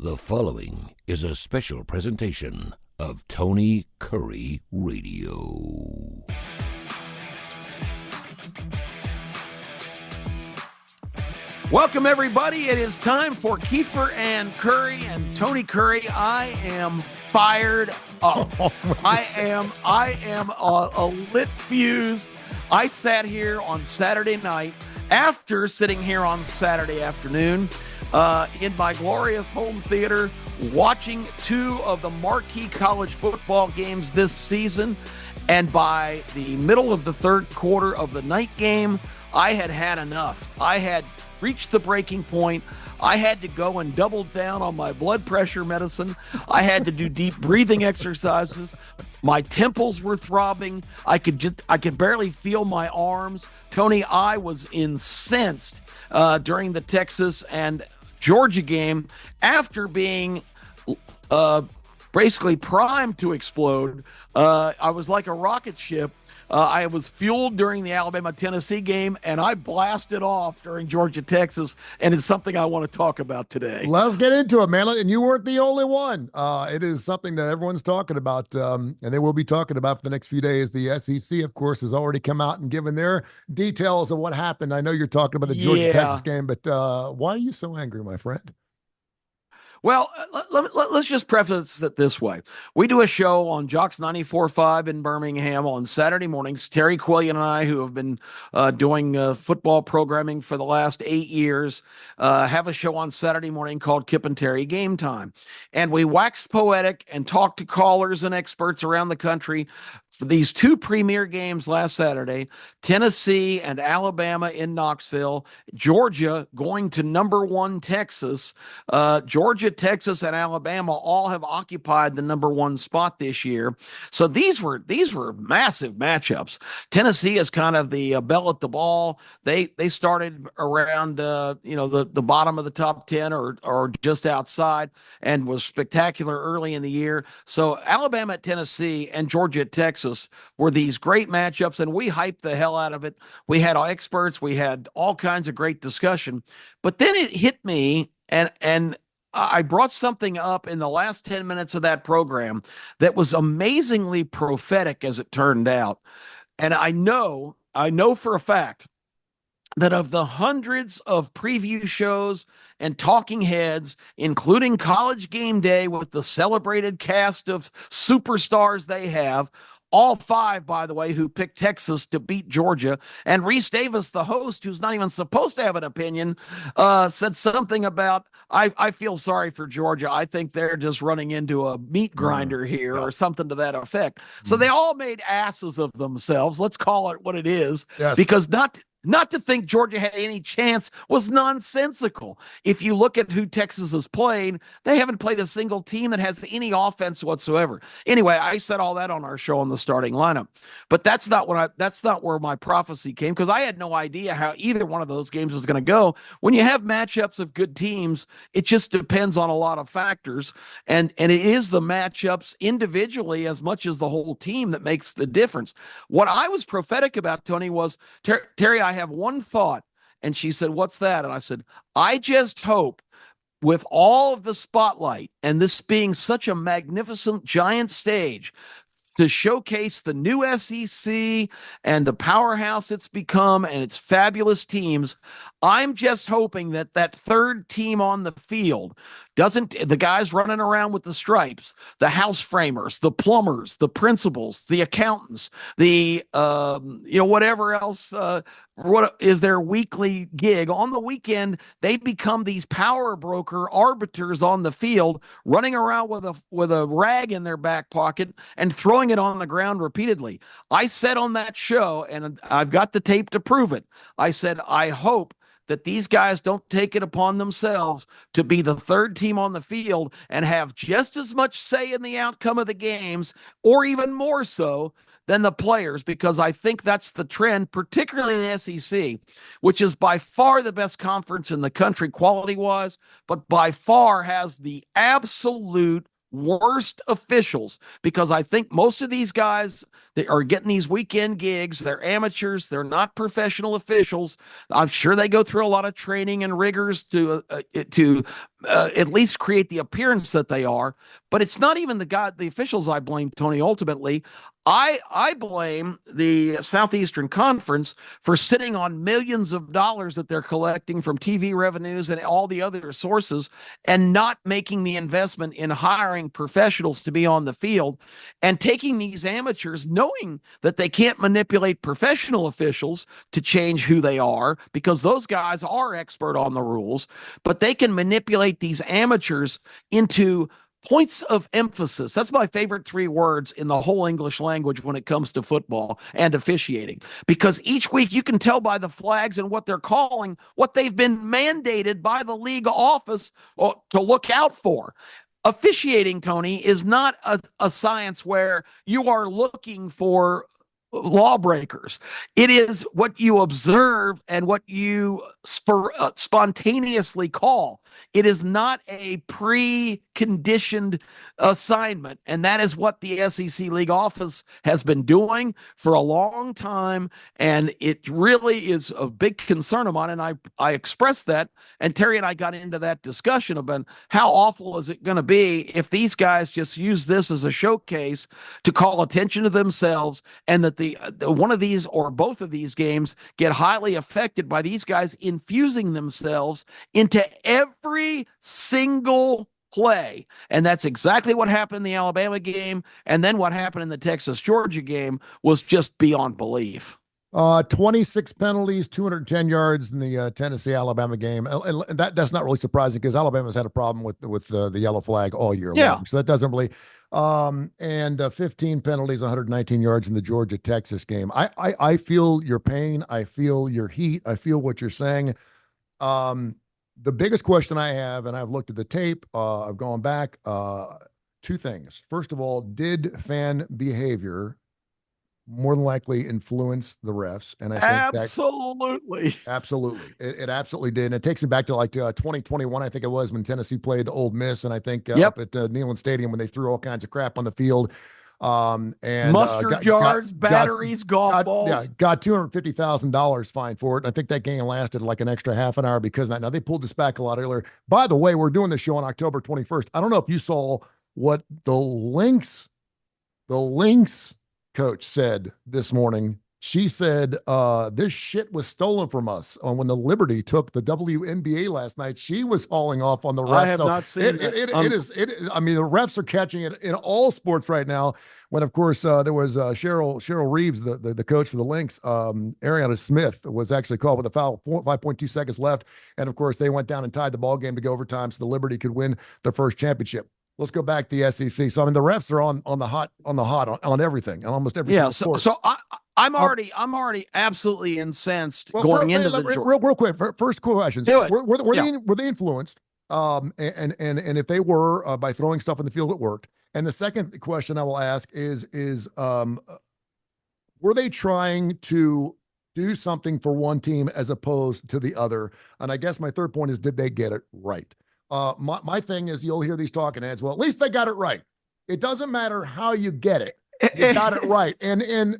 The following is a special presentation of Tony Kurre Radio. Welcome, everybody. It is time for Keefer and Kurre and Tony Kurre. I am fired up. I am a lit fuse. I sat here on Saturday night after sitting here on Saturday afternoon in my glorious home theater watching two of the marquee college football games this season. And by the middle of the third quarter of the night game, I had had enough. I had reached the breaking point. I had to go and double down on my blood pressure medicine. I had to do deep breathing exercises. My temples were throbbing. I could barely feel my arms. Tony, I was incensed during the Texas and Georgia game after being basically primed to explode. I was like a rocket ship. I was fueled during the Alabama-Tennessee game, and I blasted off during Georgia-Texas, and it's something I want to talk about today. Let's get into it, man. And you weren't the only one. It is something that everyone's talking about, and they will be talking about for the next few days. The SEC, of course, has already come out and given their details of what happened. I know you're talking about the Georgia-Texas game, but why are you so angry, my friend? Well, let's just preface it this way. We do a show on Jocks 94.5 in Birmingham on Saturday mornings. Terry Quillian and I, who have been doing football programming for the last 8 years, have a show on Saturday morning called Kip and Terry Game Time. And we wax poetic and talk to callers and experts around the country for these two premier games last Saturday, Tennessee and Alabama in Knoxville, Georgia going to number one Texas. Georgia, Texas, and Alabama all have occupied the number one spot this year. So these were massive matchups. Tennessee is kind of the bell at the ball. They started around the bottom of the top 10 or just outside and was spectacular early in the year. So Alabama at Tennessee and Georgia at Texas were these great matchups, and we hyped the hell out of it. We had experts, we had all kinds of great discussion, but then it hit me, and I brought something up in the last 10 minutes of that program that was amazingly prophetic, as it turned out. And I know for a fact that of the hundreds of preview shows and talking heads, including College Game Day with the celebrated cast of superstars they have, all five, by the way, who picked Texas to beat Georgia. And Reese Davis, the host, who's not even supposed to have an opinion, said something about, I feel sorry for Georgia. I think they're just running into a meat grinder here or something to that effect. So they all made asses of themselves. Let's call it what it is. Yes. Because not to think Georgia had any chance was nonsensical. If you look at who Texas has played, they haven't played a single team that has any offense whatsoever. Anyway, I said all that on our show on the starting lineup, but that's not where my prophecy came, because I had no idea how either one of those games was going to go. When you have matchups of good teams, it just depends on a lot of factors, and it is the matchups individually as much as the whole team that makes the difference. What I was prophetic about, Tony, was Terry, I have one thought. And she said, what's that? And I said, I just hope, with all of the spotlight and this being such a magnificent giant stage to showcase the new SEC and the powerhouse it's become and its fabulous teams, I'm just hoping that third team on the field doesn't, the guys running around with the stripes, the house framers, the plumbers, the principals, the accountants, the whatever else what is their weekly gig on the weekend, they become these power broker arbiters on the field, running around with a rag in their back pocket and throwing it on the ground repeatedly. I said on that show, and I've got the tape to prove it, I said, I hope that these guys don't take it upon themselves to be the third team on the field and have just as much say in the outcome of the games, or even more so than the players, because I think that's the trend, particularly in the SEC, which is by far the best conference in the country quality-wise, but by far has the absolute worst officials, because I think most of these guys that are getting these weekend gigs, they're amateurs, they're not professional officials. I'm sure they go through a lot of training and rigors to at least create the appearance that they are. But it's not even the officials I blame, Tony. Ultimately, I blame the Southeastern Conference for sitting on millions of dollars that they're collecting from TV revenues and all the other sources, and not making the investment in hiring professionals to be on the field, and taking these amateurs, knowing that they can't manipulate professional officials to change who they are, because those guys are expert on the rules, but they can manipulate these amateurs into points of emphasis. That's my favorite three words in the whole English language when it comes to football and officiating, because each week you can tell by the flags and what they're calling what they've been mandated by the league office to look out for. Officiating, Tony, is not a science where you are looking for lawbreakers. It is what you observe and what you spontaneously call. It is not a pre-conditioned assignment, and that is what the SEC League office has been doing for a long time, and it really is a big concern of mine, and I expressed that, and Terry and I got into that discussion about how awful is it going to be if these guys just use this as a showcase to call attention to themselves, and that the one of these or both of these games get highly affected by these guys infusing themselves into every single play. And that's exactly what happened in the Alabama game. And then what happened in the Texas-Georgia game was just beyond belief. 26 penalties, 210 yards in the Tennessee-Alabama game. And that's not really surprising because Alabama's had a problem with the yellow flag all year long. So that doesn't really. And 15 penalties, 119 yards in the Georgia-Texas game. I feel your pain. I feel your heat. I feel what you're saying. The biggest question I have, and I've looked at the tape, I've gone back, two things. First of all, did fan behavior more than likely influence the refs? And I think absolutely. It absolutely did. And it takes me back to like 2021, I think it was, when Tennessee played Ole Miss, and I think up at Neyland Stadium when they threw all kinds of crap on the field. And mustard jars, batteries, golf balls. Yeah, got $250,000 fine for it. And I think that game lasted like an extra half an hour because of that. Now they pulled this back a lot earlier. By the way, we're doing this show on October 21st. I don't know if you saw what the Lynx coach said this morning. She said this shit was stolen from us when the Liberty took the WNBA last night. She was hauling off on the refs. I have not seen it. I mean, the refs are catching it in all sports right now. When, of course, there was Cheryl Reeves, the coach for the Lynx. Ariana Smith was actually called with a foul, 5.2 seconds left. And, of course, they went down and tied the ball game to go overtime so the Liberty could win their first championship. Let's go back to the SEC. So I mean, the refs are on the hot on everything, on almost every single sport. So I'm already absolutely incensed going into the real quick. First questions. Were they influenced? And if they were by throwing stuff in the field, it worked. And the second question I will ask is were they trying to do something for one team as opposed to the other? And I guess my third point is, did they get it right? My thing is, you'll hear these talking heads. Well, at least they got it right. It doesn't matter how you get it. You got it right. And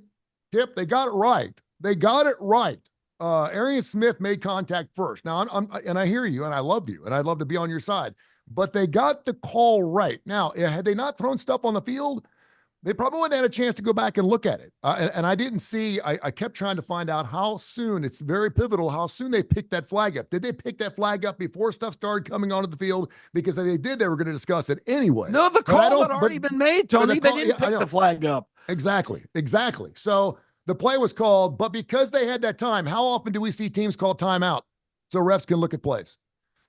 Tip, they got it right. They got it right. Arian Smith made contact first. Now, and I hear you, and I love you, and I'd love to be on your side. But they got the call right. Now, had they not thrown stuff on the field, they probably wouldn't have had a chance to go back and look at it. And I didn't see, I kept trying to find out how soon, it's very pivotal, how soon they picked that flag up. Did they pick that flag up before stuff started coming onto the field? Because if they did, they were going to discuss it anyway. No, the call had already been made, Tony. They didn't pick the flag up. Exactly. So the play was called, but because they had that time, how often do we see teams call timeout so refs can look at plays?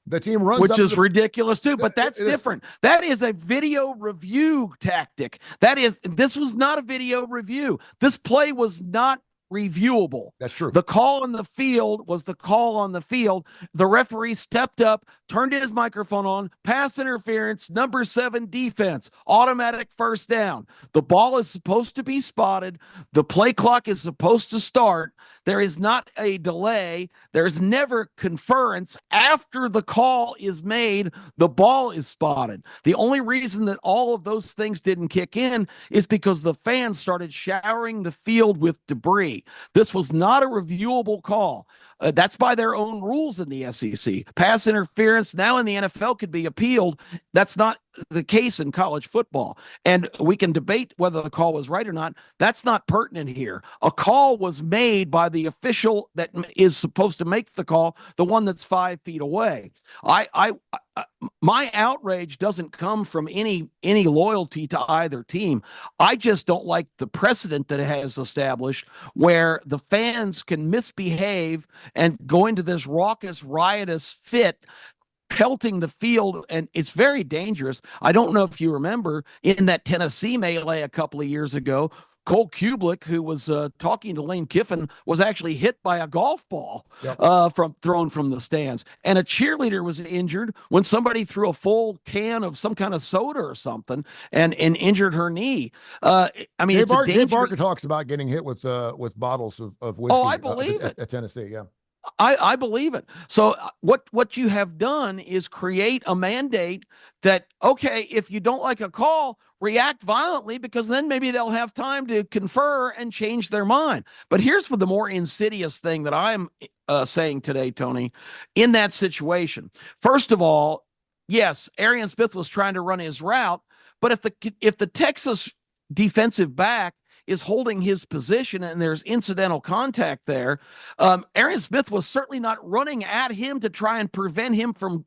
The team runs, which is ridiculous too, but that's different. That is a video review tactic. This was not a video review. This play was not reviewable. That's true. The call on the field was the call on the field. The referee stepped up, turned his microphone on, pass interference, number 7 defense, automatic first down. The ball is supposed to be spotted. The play clock is supposed to start. There is not a delay. There's never conference. After the call is made, the ball is spotted. The only reason that all of those things didn't kick in is because the fans started showering the field with debris. This was not a reviewable call. That's by their own rules in the SEC. Pass interference now in the NFL could be appealed. That's not the case in college football. And we can debate whether the call was right or not. That's not pertinent here. A call was made by the official that is supposed to make the call, the one that's 5 feet away. My outrage doesn't come from any loyalty to either team. I just don't like the precedent that it has established where the fans can misbehave and go into this raucous, riotous fit, pelting the field, and it's very dangerous. I don't know if you remember in that Tennessee melee a couple of years ago, Cole Kublik, who was talking to Lane Kiffin, was actually hit by a golf ball thrown from the stands. And a cheerleader was injured when somebody threw a full can of some kind of soda or something and injured her knee. I mean, it's a dangerous... Dave Barker talks about getting hit with bottles of whiskey. Oh, I believe it. At Tennessee, yeah. I believe it. So what you have done is create a mandate that, okay, if you don't like a call, react violently, because then maybe they'll have time to confer and change their mind. But here's the more insidious thing that I'm saying today, Tony, in that situation. First of all, yes, Arian Smith was trying to run his route, but if the Texas defensive back is holding his position and there's incidental contact there, Arian Smith was certainly not running at him to try and prevent him from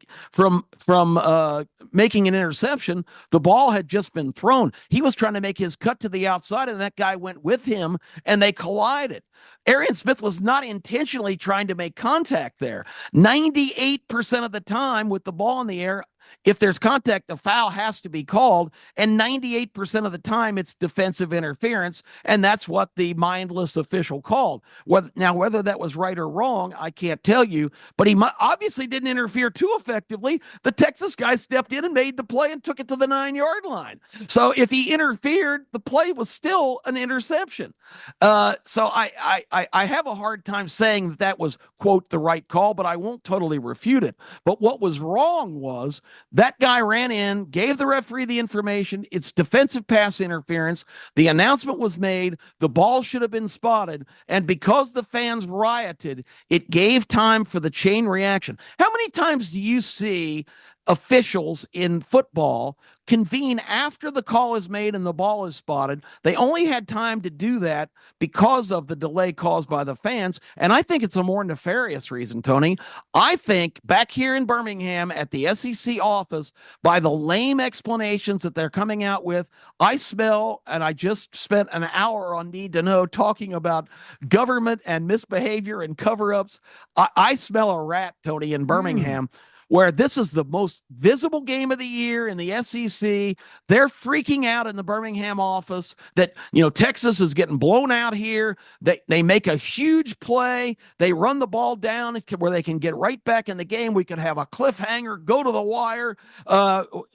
making an interception. The ball had just been thrown. He was trying to make his cut to the outside, and that guy went with him, and they collided. Arian Smith was not intentionally trying to make contact there. 98% of the time with the ball in the air, if there's contact, the foul has to be called, and 98% of the time it's defensive interference, and that's what the mindless official called. Whether that was right or wrong, I can't tell you, but he obviously didn't interfere too effectively. The Texas guy stepped in and made the play and took it to the 9-yard line. So if he interfered, the play was still an interception. So I have a hard time saying that was, quote, the right call, but I won't totally refute it. But what was wrong was that guy ran in, gave the referee the information. It's defensive pass interference. The announcement was made. The ball should have been spotted. And because the fans rioted, it gave time for the chain reaction. How many times do you see officials in football convene after the call is made and the ball is spotted? They only had time to do that because of the delay caused by the fans. And I think it's a more nefarious reason, Tony. I think back here in Birmingham at the SEC office, by the lame explanations that they're coming out with, I smell, and I just spent an hour on Need to Know talking about government and misbehavior and cover-ups. I smell a rat, Tony, in Birmingham. Where this is the most visible game of the year in the SEC. They're freaking out in the Birmingham office that, Texas is getting blown out here. They make a huge play. They run the ball down where they can get right back in the game. We could have a cliffhanger, go to the wire.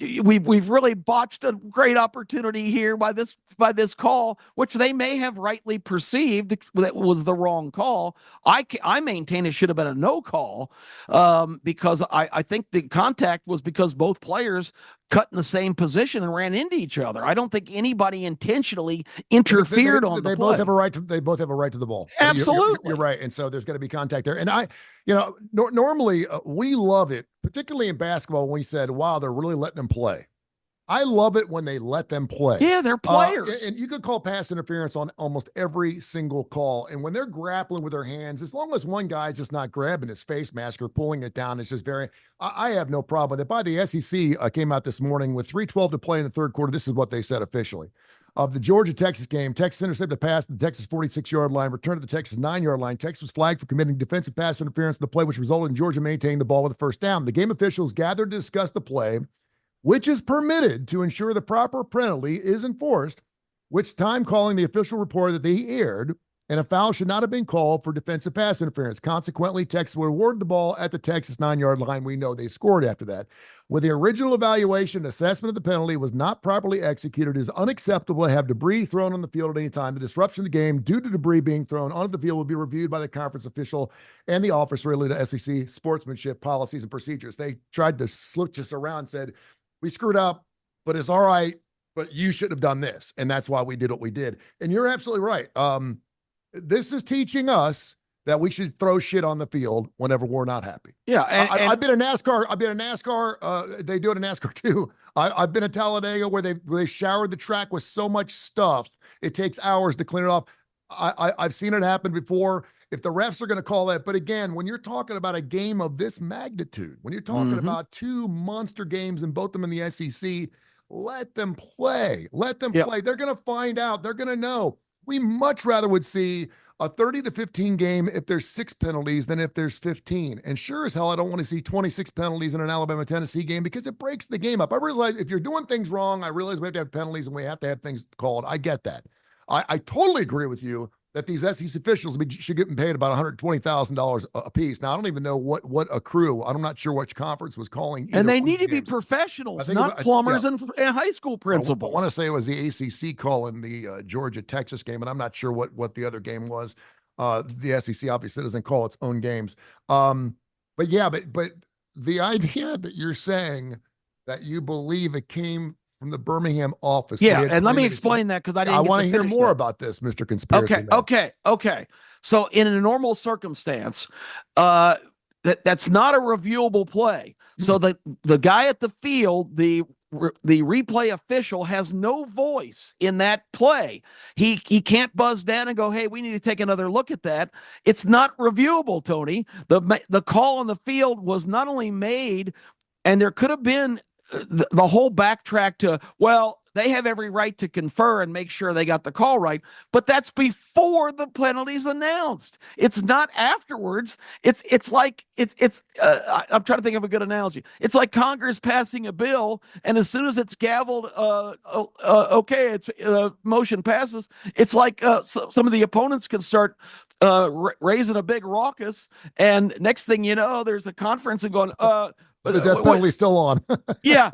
We've really botched a great opportunity here by this call, which they may have rightly perceived that was the wrong call. I maintain it should have been a no call because I think the contact was because both players cut in the same position and ran into each other. I don't think anybody intentionally interfered on the play. They both have a right to the ball. Absolutely. You're right. And so there's going to be contact there. And normally we love it, particularly in basketball, when we said, wow, they're really letting them play. I love it when they let them play. Yeah, they're players. And you could call pass interference on almost every single call. And when they're grappling with their hands, as long as one guy's just not grabbing his face mask or pulling it down, it's just I have no problem with it. By the SEC came out this morning with 3:12 to play in the third quarter. This is what they said officially. Of the Georgia-Texas game, Texas intercepted a pass to the Texas 46-yard line, returned to the Texas 9-yard line. Texas was flagged for committing defensive pass interference in the play, which resulted in Georgia maintaining the ball with the first down. The game officials gathered to discuss the play, which is permitted to ensure the proper penalty is enforced, which time calling the official reported that they erred and a foul should not have been called for defensive pass interference. Consequently, Texas would award the ball at the Texas 9-yard line. We know they scored after that. With the original evaluation, assessment of the penalty was not properly executed. It is unacceptable to have debris thrown on the field at any time. The disruption of the game due to debris being thrown onto the field will be reviewed by the conference official and the office related to SEC sportsmanship policies and procedures. They tried to switch us around and said, we screwed up, but it's all right, but you should have done this. And that's why we did what we did. And you're absolutely right. This is teaching us that we should throw shit on the field whenever we're not happy. Yeah. I've been a NASCAR. They do it in NASCAR too. I've been at Talladega where they showered the track with so much stuff. It takes hours to clean it off. I've seen it happen before. If the refs are going to call that, but again, when you're talking about a game of this magnitude, when you're talking about two monster games and both of them in the SEC, let them play. Let them play. They're going to find out. They're going to know. We much rather would see a 30-15 game if there's 6 penalties than if there's 15. And sure as hell, I don't want to see 26 penalties in an Alabama-Tennessee game because it breaks the game up. I realize if you're doing things wrong, I realize we have to have penalties and we have to have things called. I get that. I totally agree with you that these SEC officials should get paid about $120,000 a piece. Now, I don't even know what accrue. I'm not sure which conference was calling. And they need to be professionals, not plumbers and high school principals. I want to say it was the ACC calling the Georgia-Texas game, and I'm not sure what the other game was. The SEC obviously doesn't call its own games. But the idea that you're saying that you believe it came from the Birmingham office. Yeah, and let me explain that because I want to hear more about this, Mr. Conspiracy. Okay. So in a normal circumstance, that's not a reviewable play. So the guy at the field, the replay official has no voice in that play. He can't buzz down and go, hey, we need to take another look at that. It's not reviewable, Tony. The call on the field was not only made, and there could have been the whole backtrack to, well, they have every right to confer and make sure they got the call right, but that's before the penalty's announced. It's not afterwards. It's like I'm trying to think of a good analogy. It's like Congress passing a bill, and as soon as it's gavelled, okay, it's motion passes. It's like some of the opponents can start raising a big raucous, and next thing you know, there's a conference and going, but the death penalty's still on. yeah,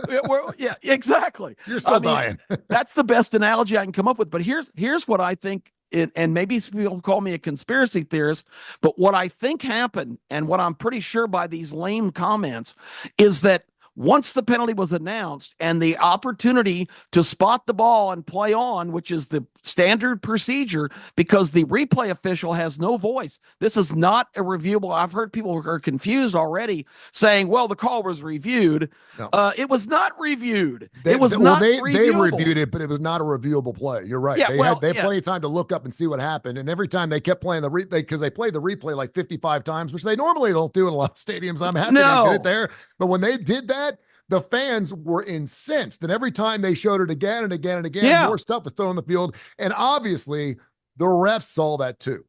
exactly. You're still dying. That's the best analogy I can come up with. But here's what I think, and maybe people call me a conspiracy theorist, but what I think happened, and what I'm pretty sure by these lame comments, is that once the penalty was announced and the opportunity to spot the ball and play on, which is the standard procedure, because the replay official has no voice. This is not a reviewable. I've heard people who are confused already saying, well, the call was reviewed. No. It was not reviewed. They reviewed it, but it was not a reviewable play. You're right. Yeah, they had plenty of time to look up and see what happened. And every time they kept playing because they played the replay like 55 times, which they normally don't do in a lot of stadiums. I'm happy they did it there. But when they did that, the fans were incensed. And every time they showed it again and again and again, more stuff was thrown on the field. And obviously, the refs saw that too.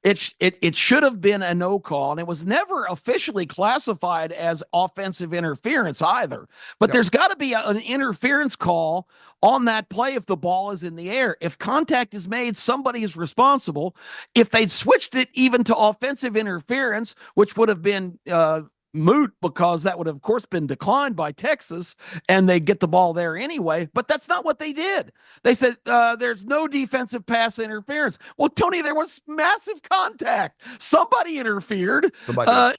It should have been a no call, and it was never officially classified as offensive interference either. But there's got to be an interference call on that play if the ball is in the air. If contact is made, somebody is responsible. If they'd switched it even to offensive interference, which would have been moot because that would have, of course, been declined by Texas, and they get the ball there anyway. But that's not what they did. They said there's no defensive pass interference. Well, Tony, there was massive contact. Somebody interfered. And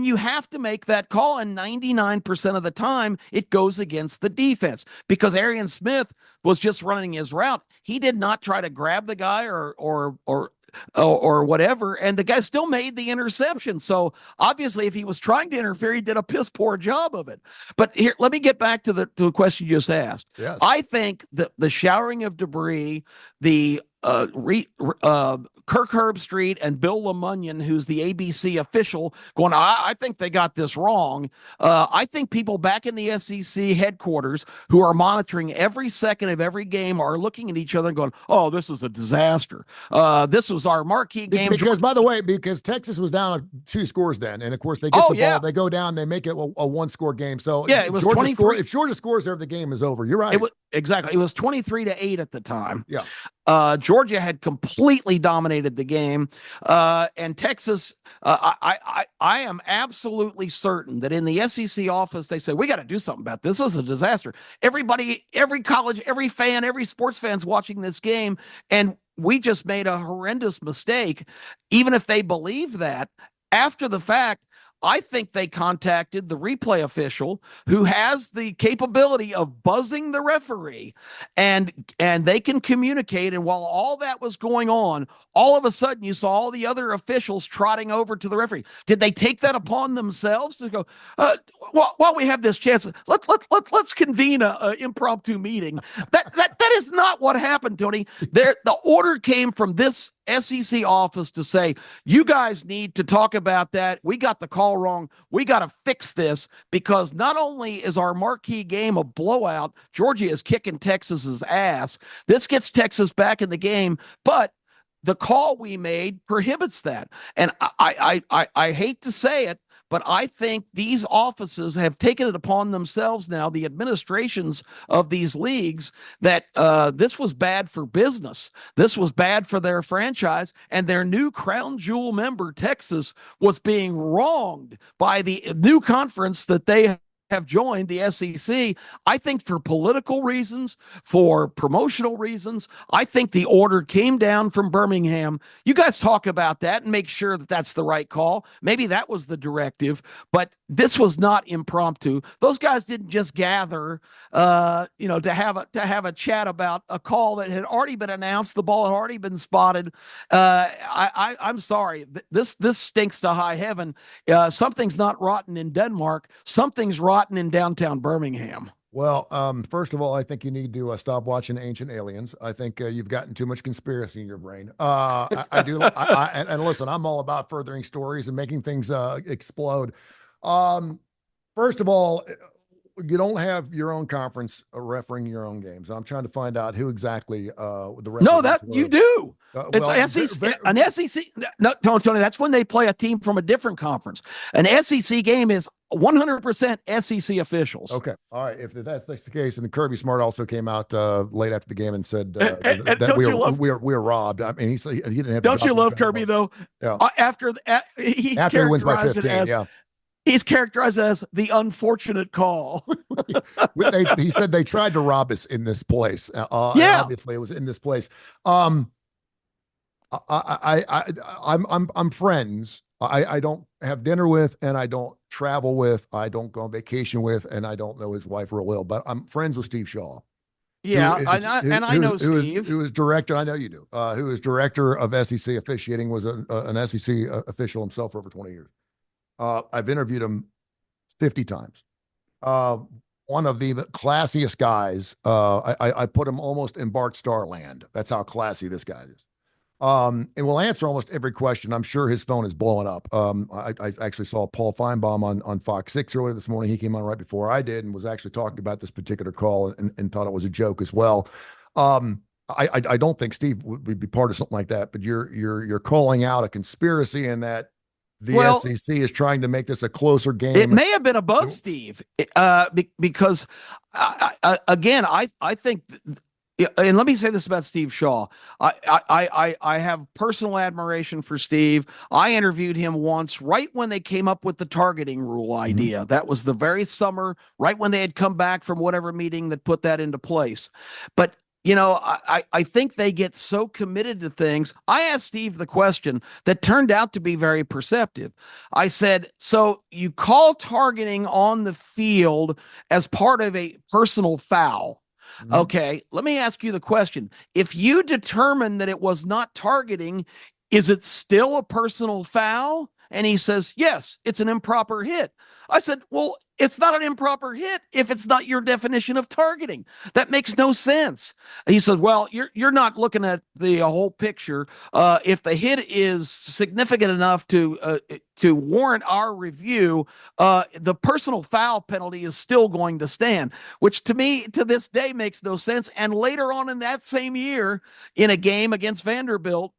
you have to make that call, and 99% of the time it goes against the defense because Arian Smith was just running his route. He did not try to grab the guy or whatever, and the guy still made the interception. So obviously, if he was trying to interfere, he did a piss poor job of it. But here, let me get back to the question you just asked. Yes. I think that the showering of debris, the Kirk Herbstreit and Bill LeMunion, who's the ABC official, going, I think they got this wrong. I think people back in the SEC headquarters who are monitoring every second of every game are looking at each other and going, oh, this is a disaster. This was our marquee game. Because, by the way, because Texas was down 2 scores then. And, of course, they get the ball. They go down. They make it a 1-score game. So, it was if Georgia scores there, the game is over. You're right. Exactly. It was 23-8 at the time. Yeah. Georgia had completely dominated the game, and Texas. I am absolutely certain that in the SEC office they said we got to do something about this. This is a disaster. Everybody, every college, every fan, every sports fan's watching this game, and we just made a horrendous mistake. Even if they believe that after the fact, I think they contacted the replay official who has the capability of buzzing the referee, and they can communicate. And while all that was going on, all of a sudden you saw all the other officials trotting over to the referee. Did they take that upon themselves to go, while we have this chance, let's convene a impromptu meeting? That is not what happened, Tony. The order came from this SEC office to say, you guys need to talk about that. We got the call wrong. We got to fix this, because not only is our marquee game a blowout, Georgia is kicking Texas's ass. This gets Texas back in the game, but the call we made prohibits that. And I hate to say it, but I think these offices have taken it upon themselves now, the administrations of these leagues, that this was bad for business. This was bad for their franchise, and their new crown jewel member, Texas, was being wronged by the new conference that they have joined, the SEC. I think for political reasons, for promotional reasons. I think the order came down from Birmingham. You guys talk about that and make sure that that's the right call. Maybe that was the directive, but this was not impromptu. Those guys didn't just gather, to have a chat about a call that had already been announced. The ball had already been spotted. I'm sorry. This stinks to high heaven. Something's not rotten in Denmark. Something's rotten in downtown Birmingham. Well, first of all, I think you need to stop watching Ancient Aliens. I think you've gotten too much conspiracy in your brain. I do. And listen, I'm all about furthering stories and making things explode. First of all, you don't have your own conference refereeing your own games. I'm trying to find out who exactly the No, that were. You do. It's well, SEC, an SEC. No, Tony, that's when they play a team from a different conference. An SEC game is 100% SEC officials. Okay. All right. If that's the case, and Kirby Smart also came out late after the game and said that we were robbed. I mean, he didn't have. Don't you love Kirby though? Yeah. After he wins by 15, yeah. He's characterized as the unfortunate call. He said they tried to rob us in this place. Obviously, it was in this place. I'm friends. I don't have dinner with, and I don't travel with. I don't go on vacation with, and I don't know his wife real well. But I'm friends with Steve Shaw. Yeah, I know Steve. Who was director. I know you do. Who was director of SEC officiating, was an SEC official himself for over 20 years. I've interviewed him 50 times. One of the classiest guys. I put him almost in Bart Starr land. That's how classy this guy is. And will answer almost every question. I'm sure his phone is blowing up. I actually saw Paul Feinbaum on Fox 6 earlier this morning. He came on right before I did and was actually talking about this particular call and thought it was a joke as well. I don't think Steve would be part of something like that, but you're calling out a conspiracy in that the SEC is trying to make this a closer game. It may have been above Steve, because again, I think. And let me say this about Steve Shaw. I have personal admiration for Steve. I interviewed him once right when they came up with the targeting rule idea. Mm-hmm. That was the very summer, right when they had come back from whatever meeting that put that into place. But I think they get so committed to things. I asked Steve the question that turned out to be very perceptive. I said, so you call targeting on the field as part of a personal foul. Mm-hmm. Okay, let me ask you the question. If you determine that it was not targeting, is it still a personal foul? And he says, yes, it's an improper hit. I said, well, it's not an improper hit if it's not your definition of targeting. That makes no sense. He said, well, you're not looking at the whole picture. If the hit is significant enough to warrant our review, the personal foul penalty is still going to stand, which to me, to this day, makes no sense. And later on in that same year, in a game against Vanderbilt,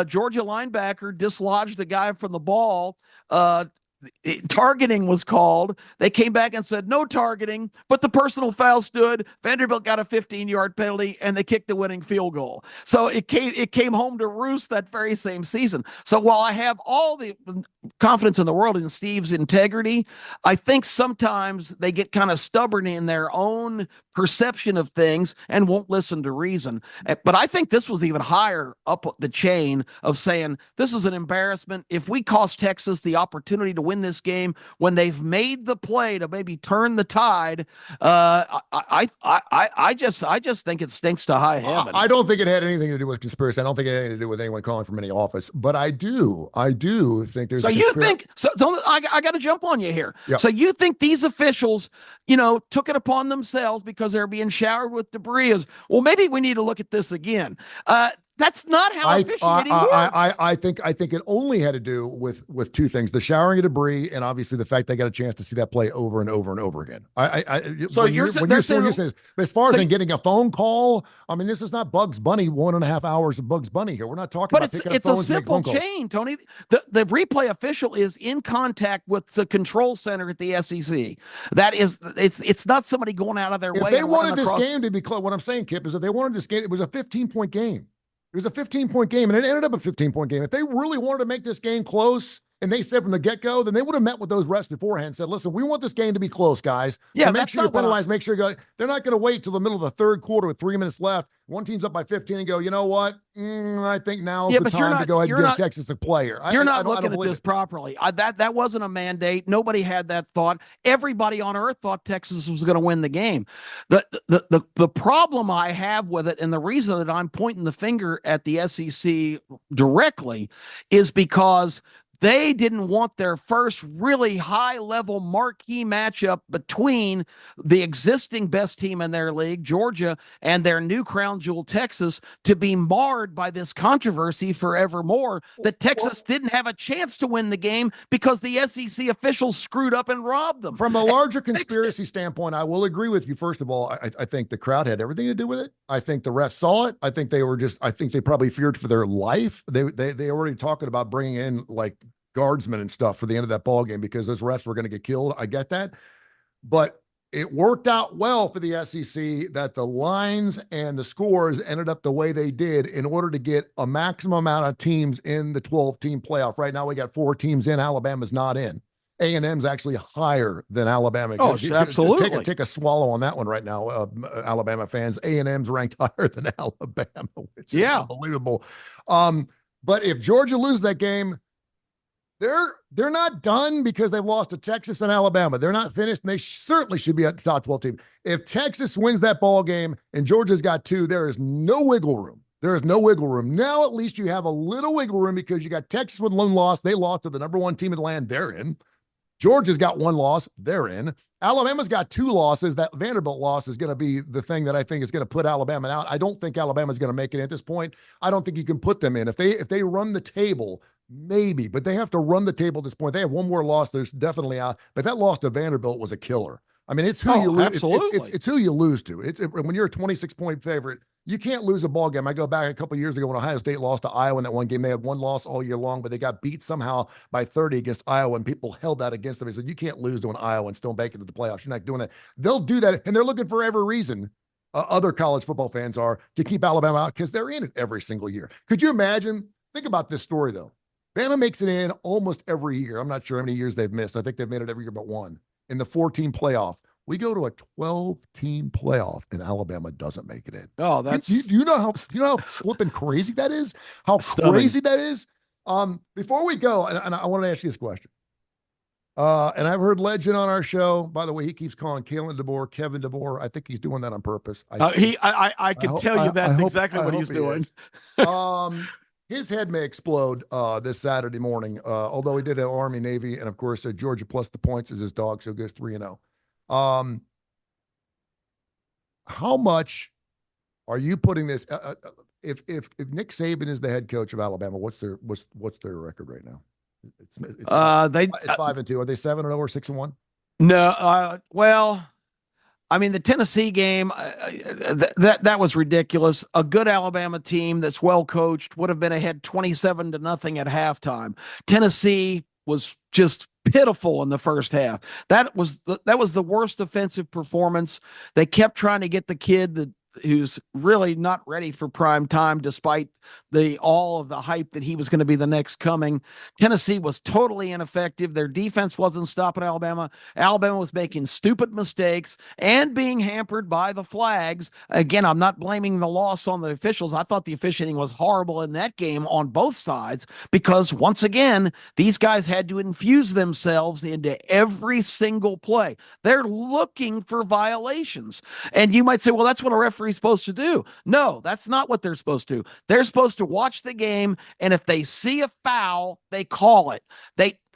Georgia linebacker dislodged a guy from the ball targeting was called. They came back and said no targeting, but the personal foul stood. Vanderbilt got a 15-yard penalty, and they kicked the winning field goal. So it came home to roost that very same season. So while I have all the confidence in the world in Steve's integrity, I think sometimes they get kind of stubborn in their own perception of things and won't listen to reason. But I think this was even higher up the chain of saying this is an embarrassment. If we cost Texas the opportunity to win this game when they've made the play to maybe turn the tide, I just think it stinks to high heaven. I don't think it had anything to do with conspiracy. I don't think it had anything to do with anyone calling from any office. But I do think there's. So you think? So I got to jump on you here. Yep. So you think these officials, took it upon themselves because they're being showered with debris? Well, maybe we need to look at this again. That's not how officiating works. I think it only had to do with two things: the showering of debris, and obviously the fact they got a chance to see that play over and over and over again. So you're saying, as far as getting a phone call, I mean, this is not Bugs Bunny 1.5 hours of Bugs Bunny here. We're not talking about picking up phones. It's a simple chain, Tony. The replay official is in contact with the control center at the SEC. That is, it's not somebody going out of their way. If they wanted this game to be close, what I'm saying, Kip, is if they wanted this game, it was a 15-point game. It was a 15-point game, and it ended up a 15-point game. If they really wanted to make this game close, and they said from the get-go, then they would have met with those refs beforehand and said, listen, we want this game to be close, guys. Yeah, so make sure you penalize, make sure you go. They're not going to wait till the middle of the third quarter with 3 minutes left. One team's up by 15 and go, you know what? I think now's the time to go ahead and give Texas a player. You're not looking at this properly. That wasn't a mandate. Nobody had that thought. Everybody on earth thought Texas was going to win the game. The problem I have with it, and the reason that I'm pointing the finger at the SEC directly, is because they didn't want their first really high-level marquee matchup between the existing best team in their league, Georgia, and their new crown jewel, Texas, to be marred by this controversy forevermore, that Texas didn't have a chance to win the game because the SEC officials screwed up and robbed them. From a larger conspiracy standpoint, I will agree with you. First of all, I think the crowd had everything to do with it. I think the refs saw it. I think they probably feared for their life. They already talking about bringing in like guardsmen and stuff for the end of that ball game because those refs were going to get killed. I get that. But it worked out well for the SEC that the lines and the scores ended up the way they did in order to get a maximum amount of teams in the 12-team playoff. Right now we got 4 teams in. Alabama's not in. A&M's actually higher than Alabama. Oh, absolutely. Take a swallow on that one right now, Alabama fans. A&M's ranked higher than Alabama, which is unbelievable. But if Georgia loses that game, they're not done because they've lost to Texas and Alabama. They're not finished, and they certainly should be at the top 12 team. If Texas wins that ball game and Georgia's got 2, there is no wiggle room. There is no wiggle room. Now at least you have a little wiggle room because you got Texas with 1 loss. They lost to the number 1 team in the land. They're in. Georgia's got 1 loss. They're in. Alabama's got 2 losses. That Vanderbilt loss is going to be the thing that I think is going to put Alabama out. I don't think Alabama's going to make it at this point. I don't think you can put them in. If they run the table, maybe, but they have to run the table at this point. They have 1 more loss. There's definitely out, but that loss to Vanderbilt was a killer. I mean, it's who you lose. It's who you lose to. When you're a 26-point favorite, you can't lose a ball game. I go back a couple of years ago when Ohio State lost to Iowa in that one game. They had 1 loss all year long, but they got beat somehow by 30 against Iowa, and people held that against them. They said, you can't lose to an Iowa and still make it to the playoffs. You're not doing that. They'll do that, and they're looking for every reason, other college football fans are, to keep Alabama out because they're in it every single year. Could you imagine? Think about this story, though. Bama makes it in almost every year. I'm not sure how many years they've missed. I think they've made it every year but 1. In the 4-team playoff, we go to a 12-team playoff, and Alabama doesn't make it in. Oh, that's you know how flipping crazy that is. How stunning. Crazy that is. Before we go, and I want to ask you this question. And I've heard legend on our show. By the way, he keeps calling Kalen DeBoer Kevin DeBoer. I think he's doing that on purpose. I can tell you that's exactly what he's doing. His head may explode this Saturday morning, although he did have Army, Navy, and, of course, Georgia plus the points is his dog, so he goes 3-0. How much are you putting this if Nick Saban is the head coach of Alabama, what's their record right now? It's 5-2. Are they 7-0 or 6-1? No, well, I mean, the Tennessee game, that was ridiculous. A good Alabama team that's well coached would have been ahead 27-0 at halftime. Tennessee was just pitiful in the first half. That was the worst offensive performance. They kept trying to get the kid who's really not ready for prime time, despite all of the hype that he was going to be the next coming. Tennessee was totally ineffective. Their defense wasn't stopping Alabama. Alabama was making stupid mistakes and being hampered by the flags. Again, I'm not blaming the loss on the officials. I thought the officiating was horrible in that game on both sides, because once again, these guys had to infuse themselves into every single play. They're looking for violations. And you might say, well, that's what a referee's supposed to do. No, that's not what they're supposed to do. They're supposed to watch the game, and if they see a foul, they call it.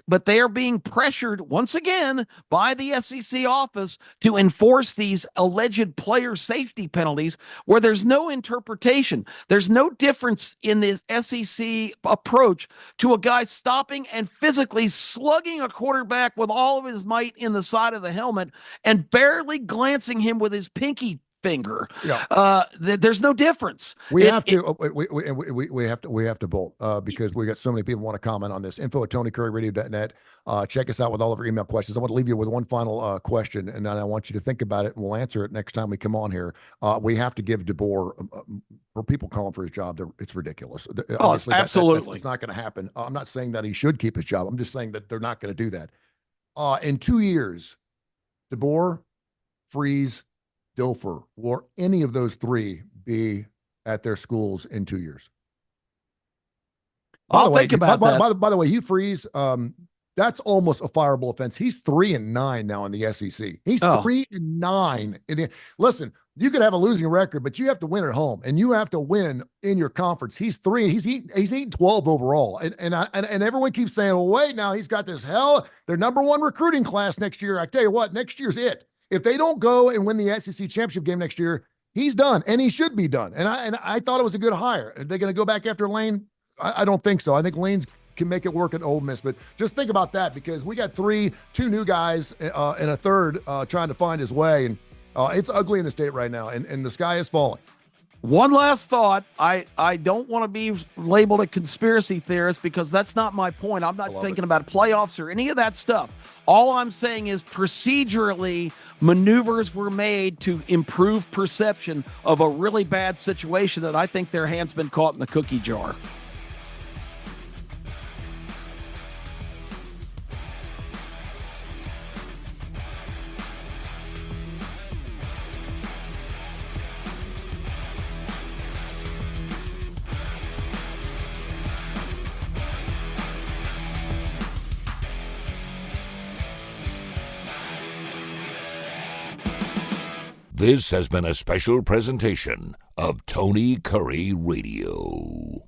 But they are being pressured once again by the SEC office to enforce these alleged player safety penalties where there's no interpretation. There's no difference in the SEC approach to a guy stopping and physically slugging a quarterback with all of his might in the side of the helmet and barely glancing him with his pinky finger. Yeah. There's no difference. We have to bolt because we got so many people want to comment on this. info@TonyCurryRadio.net. Check us out with all of our email questions. I want to leave you with one final question, and then I want you to think about it, and we'll answer it next time we come on here. We have to give DeBoer, for people calling for his job, it's ridiculous. Obviously, absolutely. It's not going to happen. I'm not saying that he should keep his job. I'm just saying that they're not going to do that. In 2 years, DeBoer, Freeze, Dilfer, will any of those three be at their schools in 2 years? Think about that. By the way, Hugh Freeze, that's almost a fireable offense. He's 3-9 now in the SEC. He's 3-9. Listen, you could have a losing record, but you have to win at home, and you have to win in your conference. He's 8-12 overall, and everyone keeps saying, "Well, wait, now he's got this their number one recruiting class next year." I tell you what, next year's it. If they don't go and win the SEC championship game next year, he's done, and he should be done. And I thought it was a good hire. Are they going to go back after Lane? I don't think so. I think Lane can make it work at Ole Miss. But just think about that, because we got two new guys and a third trying to find his way. And it's ugly in the state right now, and the sky is falling. One last thought. I don't want to be labeled a conspiracy theorist, because that's not my point. I'm not thinking about playoffs or any of that stuff. All I'm saying is procedurally, maneuvers were made to improve perception of a really bad situation that I think their hand's been caught in the cookie jar. This has been a special presentation of Tony Curry Radio.